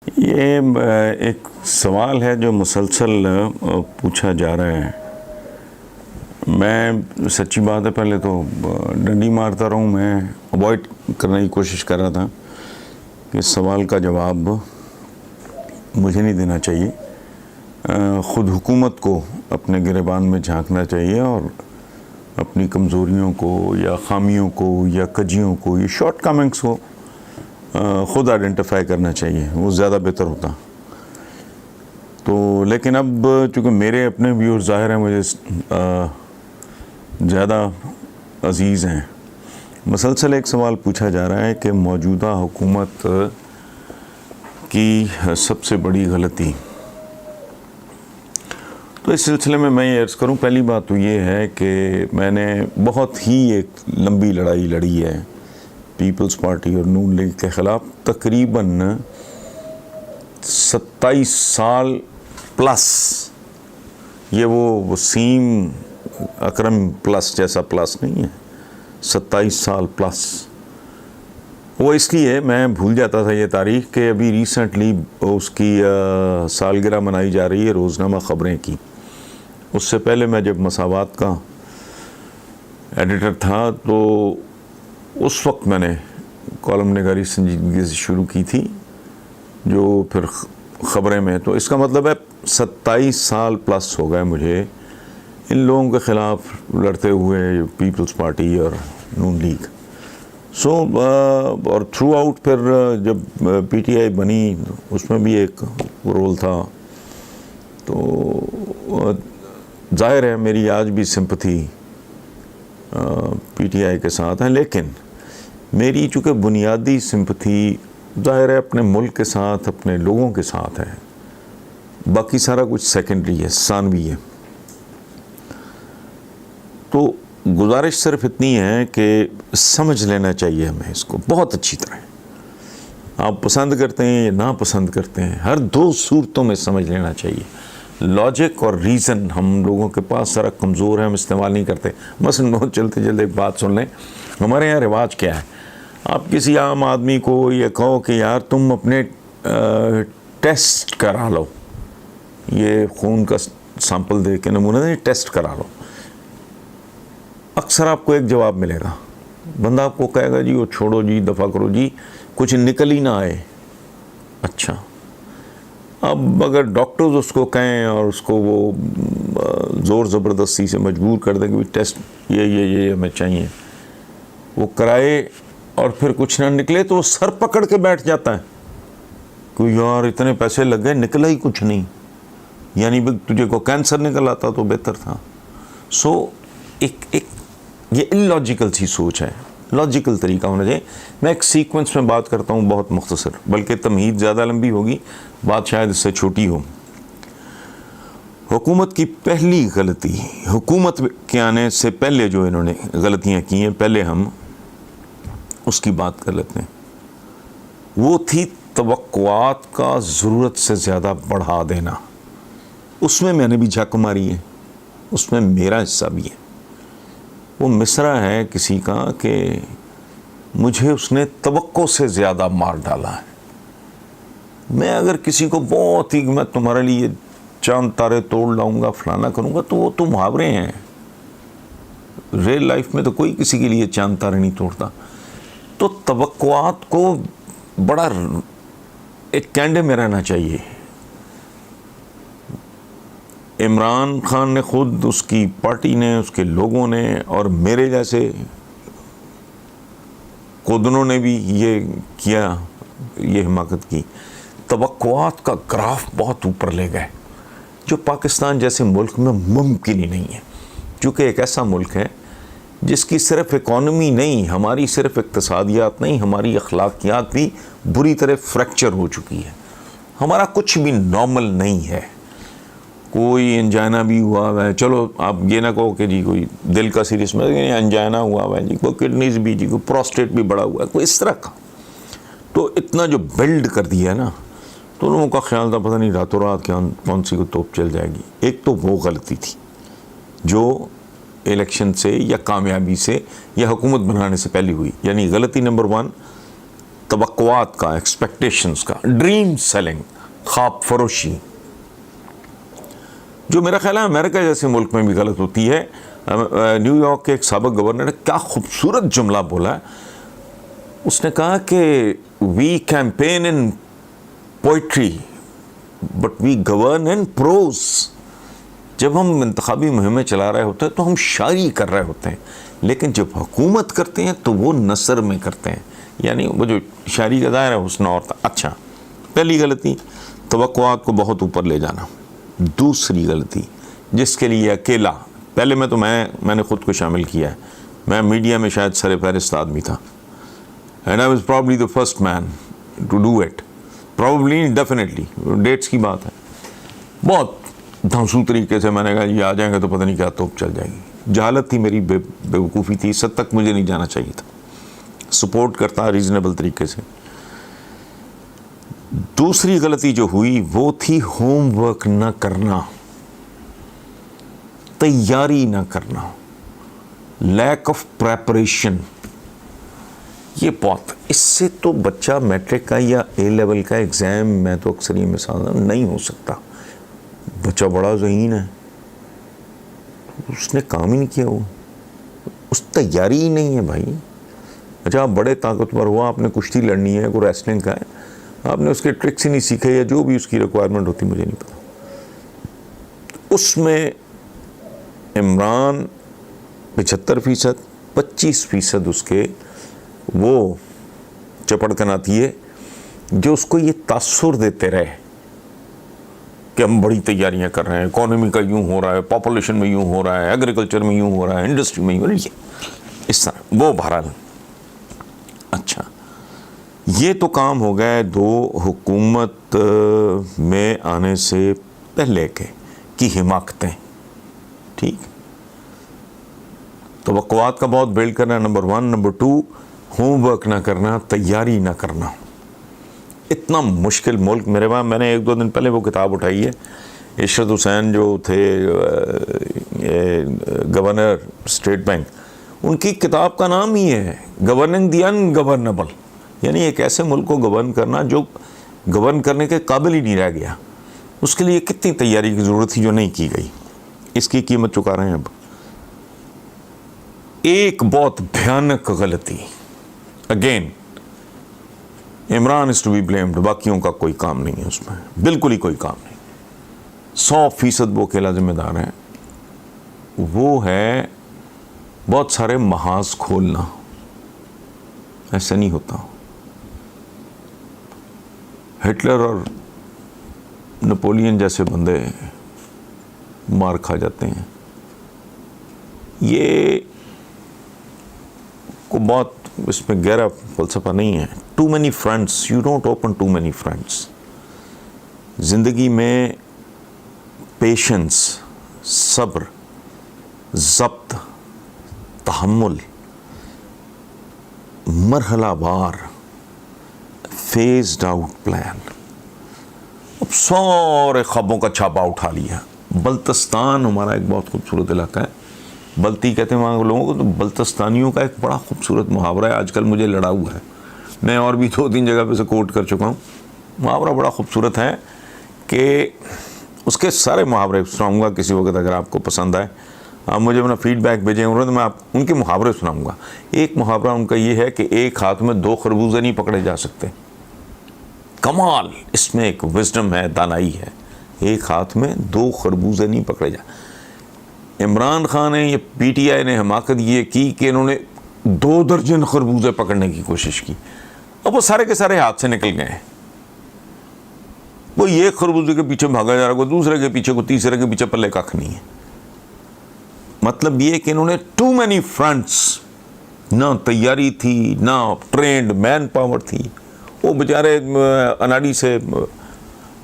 ये एक सवाल है जो मुसलसल पूछा जा रहा है। मैं सच्ची बात है, पहले तो डंडी मारता रहूं, मैं अवॉइड करने की कोशिश कर रहा था कि इस सवाल का जवाब मुझे नहीं देना चाहिए। ख़ुद हुकूमत को अपने गिरेबान में झांकना चाहिए और अपनी कमज़ोरियों को या ख़ामियों को या कजियों को, ये शॉर्ट कमिंग्स को ख़ुद आइडेंटिफाई करना चाहिए, वो ज़्यादा बेहतर होता। तो लेकिन अब चूँकि मेरे अपने व्यूअर ज़ाहिर हैं मुझे ज़्यादा अज़ीज़ हैं, मुसलसल एक सवाल पूछा जा रहा है कि मौजूदा हुकूमत की सबसे बड़ी गलती। तो इस सिलसिले में मैं ये अर्ज़ करूँ, पहली बात तो ये है कि मैंने बहुत ही एक लंबी लड़ाई लड़ी है पीपल्स पार्टी और नून लीग के ख़िलाफ़। तकरीबन 27 साल प्लस, ये वो वसीम अकरम प्लस जैसा प्लस नहीं है, 27 साल प्लस। वो इसलिए मैं भूल जाता था ये तारीख़ कि अभी रिसेंटली उसकी सालगिरह मनाई जा रही है रोज़नामा ख़बरें की। उससे पहले मैं जब मसावात का एडिटर था तो उस वक्त मैंने कॉलम निगारी संजीदगी से शुरू की थी, जो फिर ख़बरें में। तो इसका मतलब है 27 साल प्लस हो गए मुझे इन लोगों के ख़िलाफ़ लड़ते हुए, पीपल्स पार्टी और नून लीग। और थ्रू आउट फिर जब पीटीआई बनी उसमें भी एक रोल था। तो ज़ाहिर है मेरी आज भी सिंपथी पीटीआई के साथ है, लेकिन मेरी चूँकि बुनियादी सिंपथी ज़ाहिर है अपने मुल्क के साथ, अपने लोगों के साथ है, बाकी सारा कुछ सेकेंडरी है, सानवी है। तो गुजारिश सिर्फ इतनी है कि समझ लेना चाहिए हमें इसको बहुत अच्छी तरह। आप पसंद करते हैं या ना पसंद करते हैं, हर दो सूरतों में समझ लेना चाहिए। लॉजिक और रीज़न हम लोगों के पास ज़रा कमज़ोर है, हम इस्तेमाल नहीं करते। मसलन बहुत चलते चलते एक बात सुन लें, हमारे यहाँ रिवाज क्या है, आप किसी आम आदमी को ये कहो कि यार तुम अपने टेस्ट करा लो, ये खून का सैंपल दे के नमूना दे, टेस्ट करा लो, अक्सर आपको एक जवाब मिलेगा। बंदा आपको कहेगा जी वो छोड़ो जी, दफ़ा करो जी, कुछ निकल ही ना आए। अच्छा, अब अगर डॉक्टर्स उसको कहें और उसको वो ज़ोर ज़बरदस्ती से मजबूर कर दें कि टेस्ट ये हमें चाहिए, वो कराए और फिर कुछ ना निकले तो वो सर पकड़ के बैठ जाता है कि यार इतने पैसे लग गए, निकला ही कुछ नहीं, यानी तुझे को कैंसर निकल आता तो बेहतर था। एक ये इलॉजिकल सी सोच है, लॉजिकल तरीका होना चाहिए। मैं एक सीक्वेंस में बात करता हूँ बहुत मुख्तसर, बल्कि तमहीद ज़्यादा लंबी होगी, बात शायद इससे छोटी हो। हुकूमत की पहली गलती, हुकूमत के आने से पहले जो इन्होंने गलतियाँ की हैं, पहले हम उसकी बात कर लेते हैं। वो थी तवक्कुआत का ज़रूरत से ज़्यादा बढ़ा देना। उसमें मैंने भी झक मारी है, उसमें मेरा हिस्सा भी है। वो मिसरा है किसी का कि मुझे उसने तवक्को से ज़्यादा मार डाला है। मैं अगर किसी को बहुत ही, मैं तुम्हारे लिए चांद तारे तोड़ लाऊंगा, फलाना करूंगा, तो वो तो मुहावरे हैं। रियल लाइफ में तो कोई किसी के लिए चांद तारे नहीं तोड़ता। तो तवक्कुआत को बड़ा एक कैंडे में रहना चाहिए। इमरान खान ने खुद, उसकी पार्टी ने, उसके लोगों ने और मेरे जैसे खुदनों ने भी ये किया, ये हिमाकत की। तवक्कुआत का ग्राफ बहुत ऊपर ले गए, जो पाकिस्तान जैसे मुल्क में मुमकिन ही नहीं है। क्योंकि एक ऐसा मुल्क है जिसकी सिर्फ इकॉनमी नहीं, हमारी सिर्फ इक्तिसादियात नहीं, हमारी अखलाकियात भी बुरी तरह फ्रैक्चर हो चुकी है। हमारा कुछ भी नॉर्मल नहीं है। कोई एंजाइना भी हुआ है, चलो आप ये ना कहो कि जी कोई दिल का सीरियस में एंजाइना हुआ है जी, कोई किडनीज भी जी, कोई प्रोस्टेट भी बड़ा हुआ है, कोई इस तरह का। तो इतना जो बिल्ड कर दिया है ना, तो लोगों का ख्याल था पता नहीं रातों रात कौन सी को तोप चल जाएगी। एक तो वो गलती थी जो इलेक्शन से या कामयाबी से या हुकूमत बनाने से पहले हुई, यानी गलती नंबर 1 तवक्कुआत का, एक्सपेक्टेशंस का, ड्रीम सेलिंग, ख्वाब फरोशी, जो मेरा ख्याल है अमेरिका जैसे मुल्क में भी गलत होती है। न्यूयॉर्क के एक साबिक गवर्नर ने क्या खूबसूरत जुमला बोला है। उसने कहा कि we campaign in poetry but we govern in prose. जब हम इंतखाबी मुहिमें चला रहे होते हैं तो हम शायरी कर रहे होते हैं, लेकिन जब हुकूमत करते हैं तो वो नसर में करते हैं, यानी वो जो शायरी का दायरा है हुस्न और था। अच्छा, पहली गलती तवक्कुआत को बहुत ऊपर ले जाना। दूसरी गलती जिसके लिए अकेला, पहले में तो मैंने ख़ुद को शामिल किया है, मैं मीडिया में शायद सर फहरिस्त आदमी था, and I was probably the first man to do it, probably definitely, डेट्स की बात है। बहुत धांसू तरीके से मैंने कहा ये आ जाएंगे तो पता नहीं क्या तोप चल जाएगी। जहालत थी मेरी, बेवकूफ़ी थी, इस हद तक मुझे नहीं जाना चाहिए था। सपोर्ट करता रीज़नेबल तरीके से। दूसरी गलती जो हुई वो थी होमवर्क न करना, तैयारी न करना, लैक ऑफ प्रेपरेशन। ये बहुत, इससे तो बच्चा मैट्रिक का या ए लेवल का एग्ज़ाम, मैं तो अक्सर ये मिसाल नहीं हो सकता। बच्चा बड़ा ज़हीन है, उसने काम ही नहीं किया, वो उस तैयारी ही नहीं है भाई। अच्छा, आप बड़े ताकतवर हुआ, आपने कुश्ती लड़नी है, कोई रेसलिंग का है, आपने उसके ट्रिक्स ही नहीं सीखे या जो भी उसकी रिक्वायरमेंट होती मुझे नहीं पता। उसमें इमरान 75%, 25% उसके वो चपड़कन आती है जो उसको ये तासुर देते रहे कि हम बड़ी तैयारियां कर रहे हैं, इकोनॉमी का यूँ हो रहा है, पॉपुलेशन में यूँ हो रहा है, एग्रीकल्चर में यूँ हो रहा है, इंडस्ट्री में यूँ हो रहा है, इस तरह वो बहरहाल। अच्छा, ये तो काम हो गए दो हुकूमत में आने से पहले के की हिमाकतें, ठीक। तवक्कुआत का बहुत बिल्ड करना, नंबर 1। नंबर 2, होमवर्क ना करना, तैयारी ना करना। इतना मुश्किल मुल्क, मेरे वहाँ मैंने 1-2 दिन पहले वो किताब उठाई है, इशरत हुसैन जो थे गवर्नर स्टेट बैंक, उनकी किताब का नाम ही है गवर्निंग द अनगवर्नेबल, यानी एक ऐसे मुल्क को गवर्न करना जो गवर्न करने के काबिल ही नहीं रह गया। उसके लिए कितनी तैयारी की ज़रूरत थी जो नहीं की गई, इसकी कीमत चुका रहे हैं अब। एक बहुत भयानक गलती, again Imran is to be blamed, बाकियों का कोई काम नहीं है उसमें, बिल्कुल ही कोई काम नहीं, 100% वो अकेला जिम्मेदार है। वो है बहुत सारे महाज खोलना। ऐसा नहीं होता। हिटलर और नेपोलियन जैसे बंदे मार खा जाते हैं। ये को बहुत इसमें गहरा फलसफा नहीं है। Too many fronts, you don't open too many fronts. ज़िंदगी में पेशेंस, सब्र, ज़ब्त, तहम्मुल, मरहलावार, फेज्ड आउट प्लान। अब सारे ख्वाबों का छापा उठा लिया। बल्तिस्तान हमारा एक बहुत खूबसूरत इलाका है, बल्ती कहते हैं वहाँ लोगों को, तो बल्तिस्तानियों का एक बड़ा खूबसूरत मुहावरा है, आजकल मुझे लड़ा हुआ है, मैं और भी 2-3 जगह पे से कोट कर चुका हूँ। मुहावरा बड़ा खूबसूरत है कि उसके सारे मुहावरे सुनाऊंगा किसी वक्त, अगर आपको पसंद आए आप मुझे अपना फीडबैक भेजेंगे तो मैं आप उनके मुहावरे सुनाऊंगा। एक मुहावरा उनका ये है कि एक हाथ में 2 खरबूजे नहीं पकड़े जा सकते। कमाल, इसमें एक विजडम है, दानाई है। एक हाथ में 2 खरबूजे नहीं पकड़े जा। इमरान खान ने, ये पीटीआई ने हमाकत ये की कि इन्होंने 2 दर्जन खरबूजे पकड़ने की कोशिश की। अब वो सारे के सारे हाथ से निकल गए। वो ये खरबूजे के पीछे भागा जा रहा है, कोई दूसरे के पीछे, कोई तीसरे के पीछे, पल्ले कख नहीं है। मतलब ये कि इन्होंने टू मैनी फ्रंट्स, ना तैयारी थी, ना ट्रेंड मैन पावर थी। वो बेचारे अनाड़ी से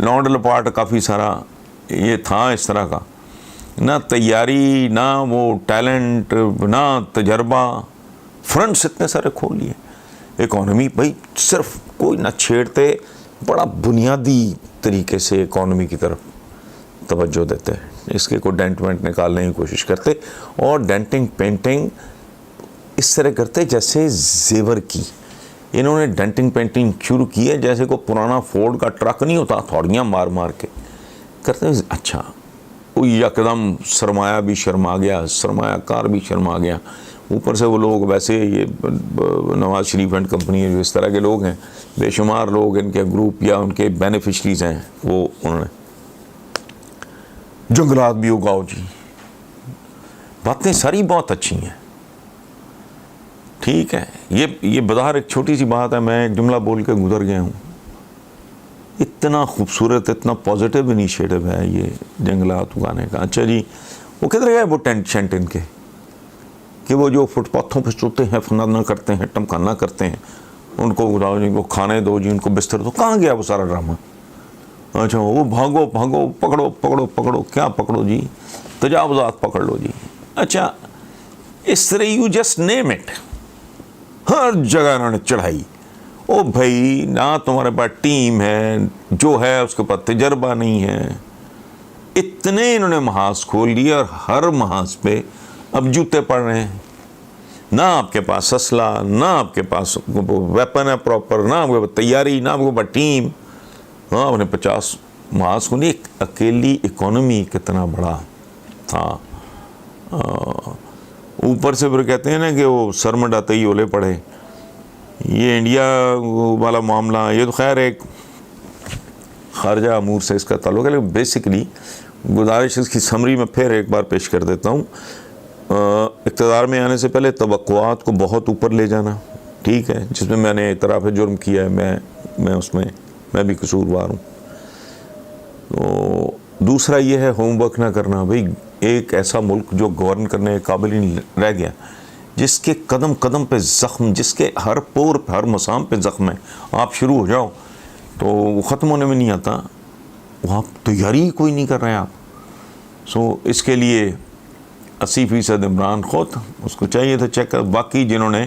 लौंड लपाट काफ़ी सारा ये था इस तरह का, ना तैयारी, ना वो टैलेंट, ना तजर्बा। फ्रंट्स इतने सारे खोल लिए। इकॉनमी भाई सिर्फ कोई ना छेड़ते, बड़ा बुनियादी तरीके से इकॉनमी की तरफ तवज्जो देते हैं, इसके को डेंट वेंट निकालने की कोशिश करते, और डेंटिंग पेंटिंग इस तरह करते जैसे जेवर की। इन्होंने डेंटिंग पेंटिंग शुरू की है जैसे को पुराना फोर्ड का ट्रक नहीं होता, थोड़ियाँ मार मार के करते हैं। अच्छा, वो यकदम सरमाया भी शर्मा गया, सरमायाकार भी शर्मा गया, ऊपर से वो लोग वैसे ये नवाज शरीफ एंड कंपनी जो इस तरह के लोग हैं, बेशुमार लोग इनके ग्रुप या उनके बेनिफिशरीज हैं, वो उन्होंने जंगलात भी उगाओ जी। बातें सारी बहुत अच्छी हैं, ठीक है। ये बज़ाहिर एक छोटी सी बात है, मैं एक जुमला बोल के गुजर गया हूँ। इतना खूबसूरत, इतना पॉजिटिव इनिशिएटिव है ये जंगलात उगाने का। अच्छा जी, वो किधर गए वो टेंट शेंट इनके, कि वो जो फुटपाथों पर सोते हैं, फनाना करते हैं, टमकाना करते हैं, उनको उड़ाओ जी, उनको खाने दो जी, उनको बिस्तर दो। कहाँ गया वो सारा ड्रामा? अच्छा, वो भागो भागो, पकड़ो पकड़ो पकड़ो, क्या पकड़ो जी, तजावुज़ात पकड़ लो जी। अच्छा, इस तरह यू जस्ट नेम इट, हर जगह इन्होंने चढ़ाई। ओ भाई, ना तुम्हारे पास टीम है, जो है उसके पास तजर्बा नहीं है। इतने इन्होंने महाज खोल लिए और हर महाज पे अब जूते पड़ रहे हैं। ना आपके पास असला, ना आपके पास वेपन है प्रॉपर, ना आपके पास तैयारी, ना आपके पास टीम। हाँ, उन्हें 50 महाज को नहीं, अकेली इकोनॉमी कितना बड़ा था। ऊपर से फिर कहते हैं ना कि वो सर मंडाते ही ओले पड़े। ये इंडिया वाला मामला, ये तो खैर एक खारजा अमूर से इसका ताल्लुक है, लेकिन बेसिकली गुजारिश इसकी समरी में फिर एक बार पेश कर देता हूँ। इक़्तिदार में आने से पहले तवक्कुआत को बहुत ऊपर ले जाना, ठीक है, जिसमें मैंने इतराफ़ जुर्म किया है, मैं उसमें मैं भी कसूरवार हूँ। तो दूसरा ये है होमवर्क ना करना। भाई, एक ऐसा मुल्क जो गवर्न करने के काबिल नहीं रह गया, जिसके कदम कदम पे ज़ख्म, जिसके हर पोर पे, हर मसाम पे ज़ख्म है, आप शुरू हो जाओ तो वो ख़त्म होने में नहीं आता। वो आप तैयारी कोई नहीं कर रहे हैं आप। सो इसके लिए 80% इमरान ख़ुद, उसको चाहिए था चेक कर। बाकी जिन्होंने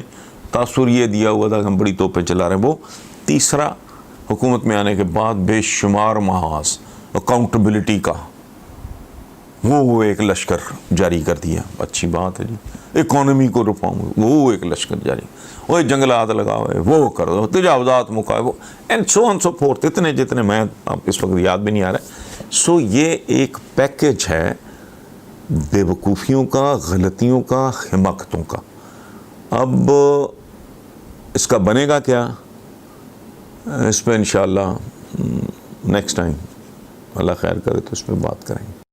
तासुर ये दिया हुआ था कि हम बड़ी तोपें चला रहे हैं, वो तीसरा हुकूमत में आने के बाद बेशुमार महाज अकाउंटेबिलिटी का वो एक लश्कर जारी कर दिया। अच्छी बात है जी, इकोनॉमी को रिफॉर्म, वो एक लश्कर जारी, वो जंगलात लगाओ, वो कर दो, तजावुज़ात मुकाओ, वो एंड सो फोर्थ, इतने जितने मैं आप इस वक्त याद भी नहीं आ रहा। सो ये एक पैकेज है बेवकूफ़ियों का, गलतियों का, हिमाकतों का। अब इसका बनेगा क्या, इस पर इंशाअल्लाह नेक्स्ट टाइम अल्लाह खैर करे तो इस पर बात करेंगे।